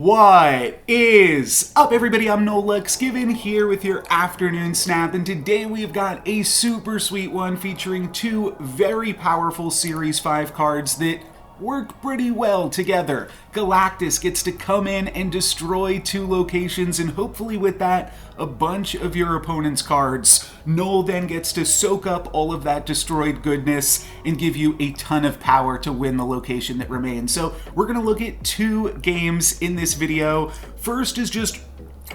What is up, everybody? I'm Knull given here with your afternoon snap, and today we've got a super sweet one featuring two very powerful Series 5 cards that work pretty well together. Galactus gets to come in and destroy two locations, and hopefully with that, a bunch of your opponent's cards. Knull then gets to soak up all of that destroyed goodness and give you a ton of power to win the location that remains. So we're going to look at two games in this video. First is just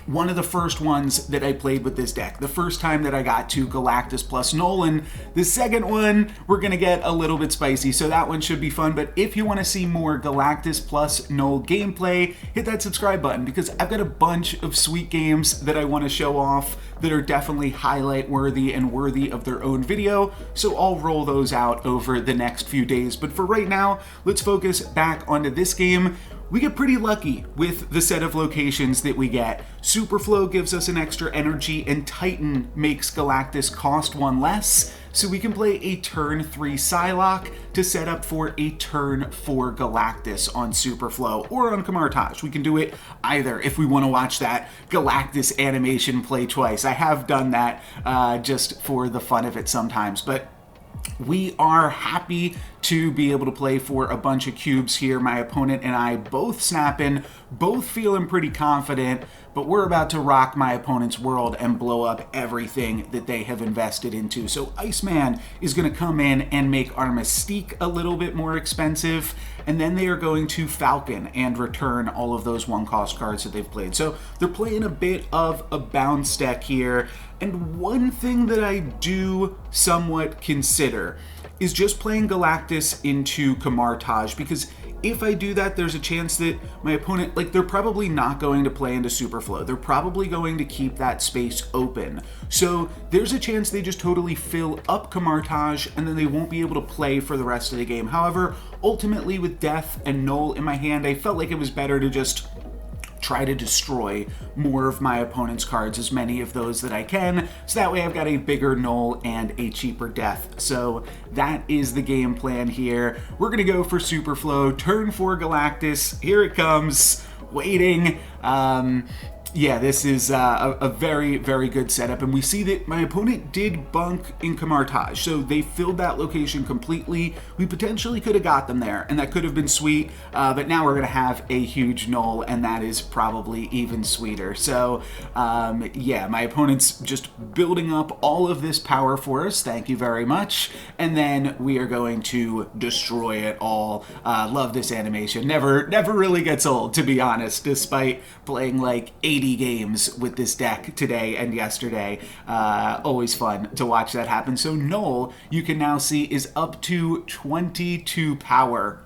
one of the first ones that I played with this deck. The first time that I got to Galactus plus Knull, and the second one, we're gonna get a little bit spicy, so that one should be fun. But if you wanna see more Galactus plus Knull gameplay, hit that subscribe button, because I've got a bunch of sweet games that I wanna show off that are definitely highlight worthy and worthy of their own video, so I'll roll those out over the next few days. But for right now, let's focus back onto this game. We get pretty lucky with the set of locations that we get. Superflow gives us an extra energy, and Titan makes Galactus cost one less, so we can play a turn 3 Psylocke to set up for a turn 4 Galactus on Superflow or on Kamartaj. We can do it either if we want to watch that Galactus animation play twice. I have done that just for the fun of it sometimes, but we are happy to be able to play for a bunch of cubes here. My opponent and I both snapping, both feeling pretty confident, but we're about to rock my opponent's world and blow up everything that they have invested into. So Iceman is going to come in and make our Mystique a little bit more expensive, and then they are going to Falcon and return all of those one-cost cards that they've played. So they're playing a bit of a bounce deck here, and one thing that I do somewhat consider is just playing Galactus into Kamartaj, because if I do that, there's a chance that my opponent, they're probably not going to play into Superflow. They're probably going to keep that space open. So there's a chance they just totally fill up Kamartaj, and then they won't be able to play for the rest of the game. However, ultimately with Death and Knull in my hand, I felt like it was better to just try to destroy more of my opponent's cards, as many of those that I can, so that way I've got a bigger Knull and a cheaper Death. So that is the game plan here. We're gonna go for Superflow, turn 4 Galactus, here it comes, waiting. Yeah, this is a very, very good setup, and we see that my opponent did bunk in Kamartaj, so they filled that location completely. We potentially could have got them there, and that could have been sweet, but now we're going to have a huge Knull, and that is probably even sweeter. So, yeah, my opponent's just building up all of this power for us, thank you very much, and then we are going to destroy it all. Love this animation. Never really gets old, to be honest, despite playing like 80 games with this deck today and yesterday. Always fun to watch that happen. So Knull, you can now see, is up to 22 power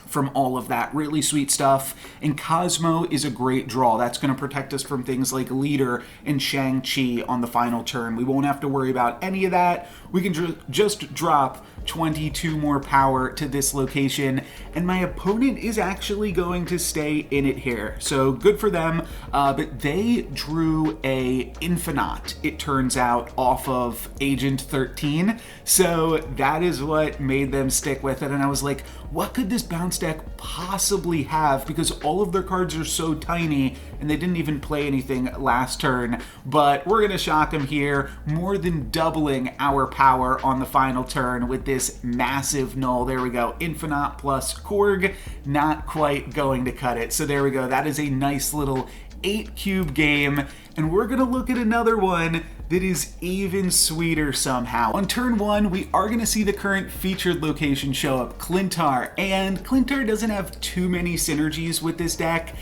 from all of that really sweet stuff, and Cosmo is a great draw. That's going to protect us from things like Leader and Shang-Chi on the final turn. We won't have to worry about any of that. We can just drop 22 more power to this location, and my opponent is actually going to stay in it here. So good for them, but they drew a Infinite, it turns out, off of Agent 13, so that is what made them stick with it. And I was like, what could this bounce deck possibly have, because all of their cards are so tiny and they didn't even play anything last turn. But we're gonna shock them here, more than doubling our power on the final turn with this massive Knull. There we go, Infinite plus Korg, not quite going to cut it. So there we go, that is a nice little 8-cube game, and we're gonna look at another one that is even sweeter somehow. On turn 1, we are gonna see the current featured location show up, Kalintar, and Kalintar doesn't have too many synergies with this deck.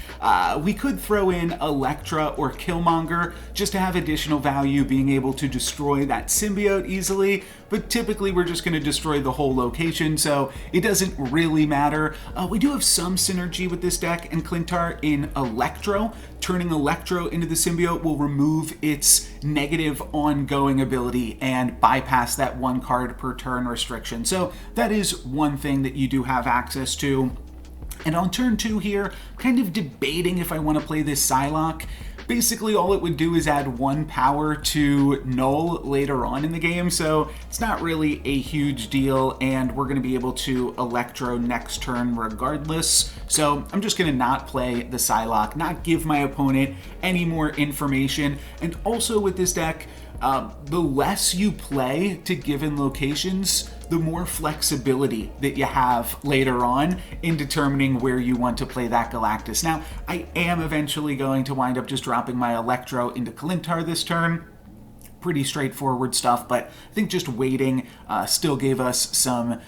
We could throw in Electro or Killmonger just to have additional value, being able to destroy that symbiote easily, but typically we're just gonna destroy the whole location, so it doesn't really matter. We do have some synergy with this deck and Kalintar in Electro. Turning Electro into the symbiote will remove its negative ongoing ability and bypass that 1 card per turn restriction. So that is one thing that you do have access to. And on turn 2 here, I'm kind of debating if I want to play this Psylocke. basically all it would do is add 1 power to Knull later on in the game, so it's not really a huge deal, and we're going to be able to Electro next turn regardless. So I'm just going to not play the Psylocke, not give my opponent any more information. And also with this deck, the less you play to given locations, the more flexibility that you have later on in determining where you want to play that Galactus. Now, I am eventually going to wind up just dropping my Electro into Kalintar this turn. Pretty straightforward stuff, but I think just waiting still gave us some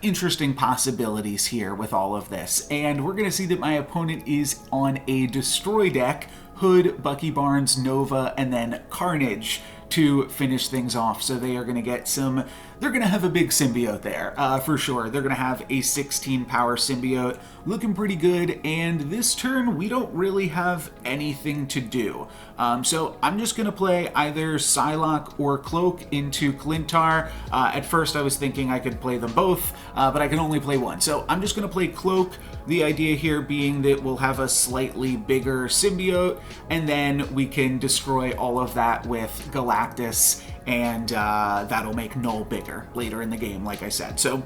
interesting possibilities here with all of this. And we're going to see that my opponent is on a Destroy deck, Hood, Bucky Barnes, Nova, and then Carnage to finish things off. So they are going to get some, they're going to have a big symbiote there, for sure. They're going to have a 16 power symbiote, looking pretty good, and this turn we don't really have anything to do. So I'm just going to play either Psylocke or Cloak into Kalintar. At first I was thinking I could play them both, but I can only play one. So I'm just going to play Cloak, the idea here being that we'll have a slightly bigger symbiote, and then we can destroy all of that with Galactus, and that'll make Knull bigger later in the game, like I said. So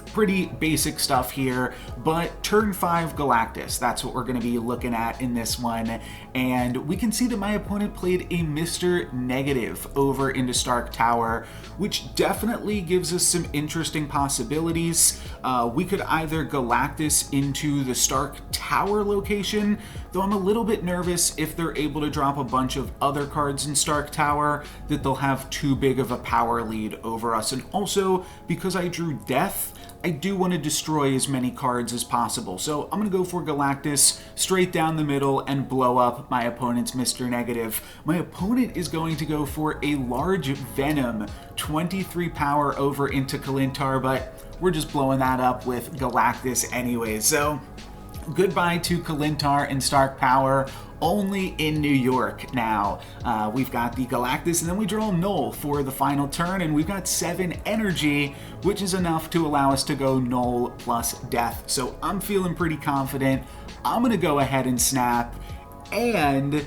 pretty basic stuff here, but turn 5 Galactus, that's what we're going to be looking at in this one. And we can see that my opponent played a Mr. Negative over into Stark Tower, which definitely gives us some interesting possibilities. We could either Galactus into the Stark Tower location, though I'm a little bit nervous if they're able to drop a bunch of other cards in Stark Tower that they'll have too big of a power lead over us. And also, because I drew Death, I do want to destroy as many cards as possible. So I'm going to go for Galactus straight down the middle and blow up my opponent's Mr. Negative. My opponent is going to go for a large Venom, 23 power over into Kalintar, but we're just blowing that up with Galactus anyway. So goodbye to Kalintar and Stark Power. Only in New York now. We've got the Galactus, and then we draw Knull for the final turn, and we've got 7 energy, which is enough to allow us to go Knull plus Death. So I'm feeling pretty confident. I'm going to go ahead and snap, and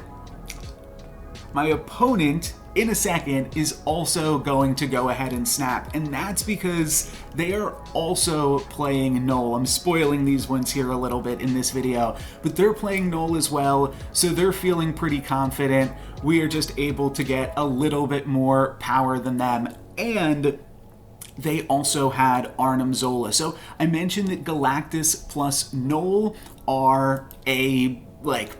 my opponent in a second is also going to go ahead and snap, and that's because they are also playing Knull. I'm spoiling these ones here a little bit in this video, but they're playing Knull as well, so they're feeling pretty confident. We are just able to get a little bit more power than them, and they also had Arnim Zola. So I mentioned that Galactus plus Knull are a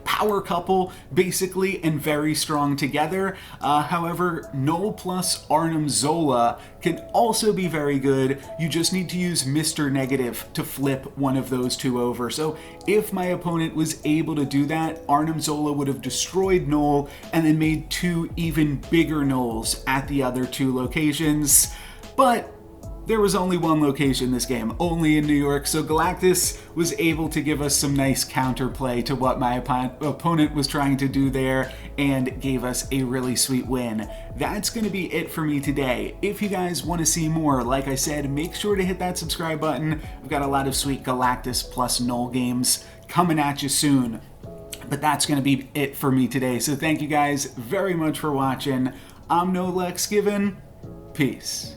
power couple basically, and very strong together. However, Knull plus Arnim Zola can also be very good. You just need to use Mr. Negative to flip one of those two over. So if my opponent was able to do that, Arnim Zola would have destroyed Knull and then made 2 even bigger Knulls at the other 2 locations. But there was only one location this game, only in New York, so Galactus was able to give us some nice counterplay to what my opponent was trying to do there, and gave us a really sweet win. That's going to be it for me today. If you guys want to see more, like I said, make sure to hit that subscribe button. I've got a lot of sweet Galactus plus Knull games coming at you soon. But that's going to be it for me today, so thank you guys very much for watching. I'm No Lex Given. Peace.